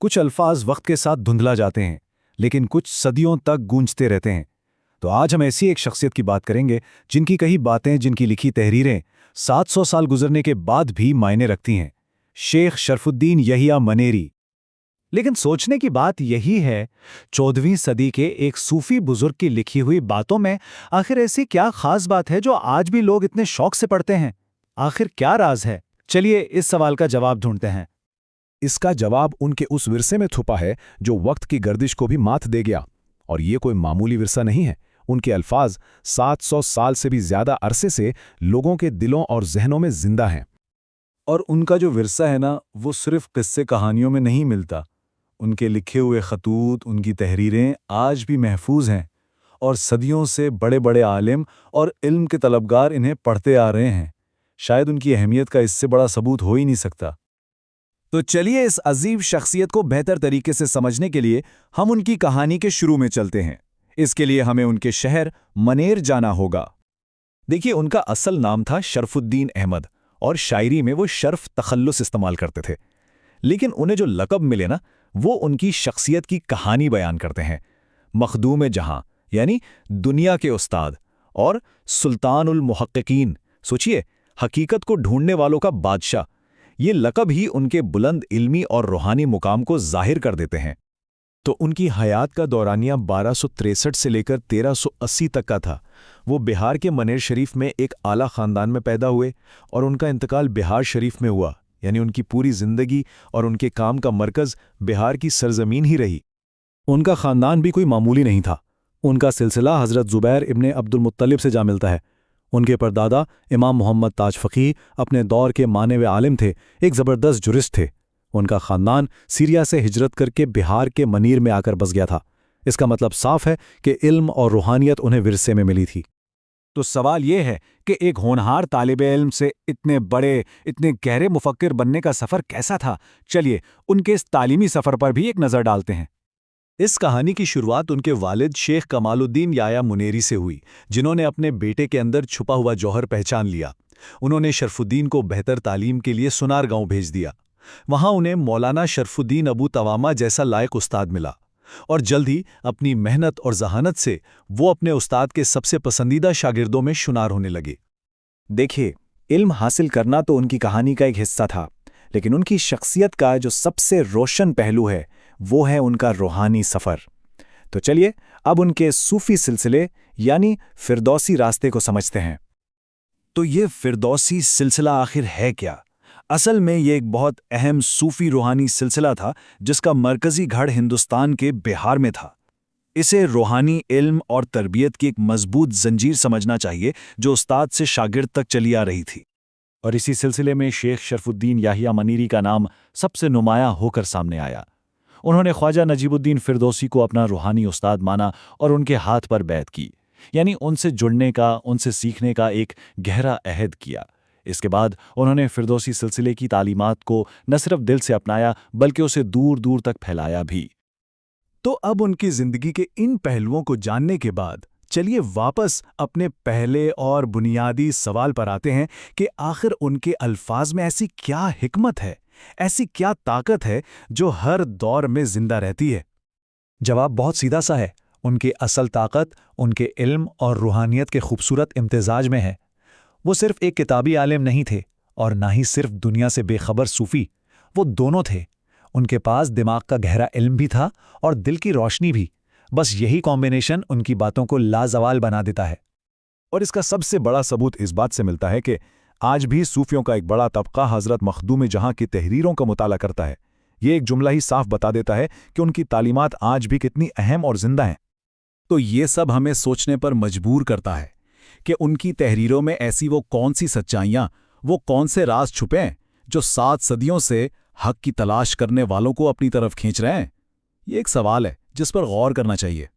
कुछ अल्फाज वक्त के साथ धुंधला जाते हैं, लेकिन कुछ सदियों तक गूंजते रहते हैं। तो आज हम ऐसी एक शख्सियत की बात करेंगे जिनकी कही बातें, जिनकी लिखी तहरीरें 700 साल गुजरने के बाद भी मायने रखती हैं। शेख शरफुद्दीन यहिया मनेरी। लेकिन सोचने की बात यही है, 14वीं सदी के एक सूफी बुजुर्ग की लिखी हुई बातों में आखिर ऐसी क्या खास बात है जो आज भी लोग इतने शौक से पढ़ते हैं? आखिर क्या राज है? चलिए इस सवाल का जवाब ढूंढते हैं। इसका जवाब उनके उस विरसे में छुपा है जो वक्त की गर्दिश को भी मात दे गया। और ये कोई मामूली विरसा नहीं है। उनके अल्फाज 700 साल से भी ज्यादा अरसे से लोगों के दिलों और जहनों में जिंदा हैं। और उनका जो विरसा है ना, वो सिर्फ किस्से कहानियों में नहीं मिलता। उनके लिखे हुए खतूत, उनकी तहरीरें आज भी महफूज हैं और सदियों से बड़े बड़े आलिम और इल्म के तलबगार इन्हें पढ़ते आ रहे हैं। शायद उनकी अहमियत का इससे बड़ा सबूत हो ही नहीं सकता। तो चलिए इस अजीब शख्सियत को बेहतर तरीके से समझने के लिए हम उनकी कहानी के शुरू में चलते हैं। इसके लिए हमें उनके शहर मनेर जाना होगा। देखिए, उनका असल नाम था शरफुद्दीन अहमद और शायरी में वो शर्फ तखल्लुस इस्तेमाल करते थे। लेकिन उन्हें जो लक़ब मिले ना, वो उनकी शख्सियत की कहानी बयान करते हैं। मखदूम जहां यानी दुनिया के उस्ताद और सुल्तानुल मुहक्किकीन, सोचिए, हकीकत को ढूंढने वालों का बादशाह। ये लक़ब ही उनके बुलंद इल्मी और रूहानी मुकाम को जाहिर कर देते हैं। तो उनकी हयात का दौरानिया 1263 से लेकर 1380 तक का था। वो बिहार के मनेर शरीफ में एक आला ख़ानदान में पैदा हुए और उनका इंतकाल बिहार शरीफ में हुआ। यानी उनकी पूरी ज़िंदगी और उनके काम का मरकज़ बिहार की सरज़मीन ही रही। उनका ख़ानदान भी कोई मामूली नहीं था। उनका सिलसिला हज़रत ज़ुबैर इब्ने अब्दुल मुत्तलिब से जा मिलता है। उनके परदादा इमाम मोहम्मद ताज फ़क़ीह अपने दौर के माने व आलिम थे, एक ज़बरदस्त जुरिस्ट थे। उनका ख़ानदान सीरिया से हिजरत करके बिहार के मनीर में आकर बस गया था। इसका मतलब साफ है कि इल्म और रूहानियत उन्हें विरसे में मिली थी। तो सवाल ये है कि एक होनहार तालिबे इल्म से इतने बड़े, इतने गहरे मुफक्किर बनने का सफ़र कैसा था? चलिए उनके इस तालीमी सफ़र पर भी एक नज़र डालते हैं। इस कहानी की शुरुआत उनके वालिद शेख कमालुद्दीन याया मुनेरी से हुई, जिन्होंने अपने बेटे के अंदर छुपा हुआ जौहर पहचान लिया। उन्होंने शरफुद्दीन को बेहतर तालीम के लिए सुनार गांव भेज दिया। वहां उन्हें मौलाना शरफुद्दीन अबू तवामा जैसा लायक उस्ताद मिला और जल्द ही अपनी मेहनत और जहानत से वो अपने उस्ताद के सबसे पसंदीदा शागिर्दों में शुमार होने लगे। देखिए, इल्म हासिल करना तो उनकी कहानी का एक हिस्सा था, लेकिन उनकी शख्सियत का जो सबसे रोशन पहलू है वो है उनका रूहानी सफ़र। तो चलिए अब उनके सूफ़ी सिलसिले यानी फिरदौसी रास्ते को समझते हैं। तो ये फिरदौसी सिलसिला आखिर है क्या? असल में ये एक बहुत अहम सूफ़ी रूहानी सिलसिला था जिसका मरकज़ी गढ़ हिंदुस्तान के बिहार में था। इसे रूहानी इल्म और तरबियत की एक मजबूत जंजीर समझना चाहिए जो उस्ताद से शागिर्द तक चली आ रही थी। और इसी सिलसिले में शेख शरफुद्दीन याहिया मनीरी का नाम सबसे नुमायां होकर सामने आया। उन्होंने ख्वाजा नजीबुद्दीन फिरदौसी को अपना रूहानी उस्ताद माना और उनके हाथ पर बैत की, यानी उनसे जुड़ने का, उनसे सीखने का एक गहरा अहद किया। इसके बाद उन्होंने फिरदौसी सिलसिले की तालीमात को न सिर्फ दिल से अपनाया बल्कि उसे दूर दूर तक फैलाया भी। तो अब उनकी ज़िंदगी के इन पहलुओं को जानने के बाद चलिए वापस अपने पहले और बुनियादी सवाल पर आते हैं कि आखिर उनके अल्फाज में ऐसी क्या हिकमत है, ऐसी क्या ताकत है जो हर दौर में जिंदा रहती है? जवाब बहुत सीधा सा है। उनकी असल ताकत उनके इल्म और रूहानियत के खूबसूरत इम्तिजाज में है। वो सिर्फ एक किताबी आलिम नहीं थे और ना ही सिर्फ दुनिया से बेखबर सूफ़ी, वो दोनों थे। उनके पास दिमाग का गहरा इल्म भी था और दिल की रोशनी भी। बस यही कॉम्बिनेशन उनकी बातों को लाजवाल बना देता है। और इसका सबसे बड़ा सबूत इस बात से मिलता है कि आज भी सूफियों का एक बड़ा तबका हज़रत मखदूम जहां की तहरीरों का मुताला करता है। ये एक जुमला ही साफ बता देता है कि उनकी तालीमात आज भी कितनी अहम और जिंदा हैं। तो ये सब हमें सोचने पर मजबूर करता है कि उनकी तहरीरों में ऐसी वो कौन सी सच्चाइयाँ, वो कौन से राज छुपे हैं जो 7 सदियों से हक की तलाश करने वालों को अपनी तरफ खींच रहे हैं। ये एक सवाल है जिस पर गौर करना चाहिए।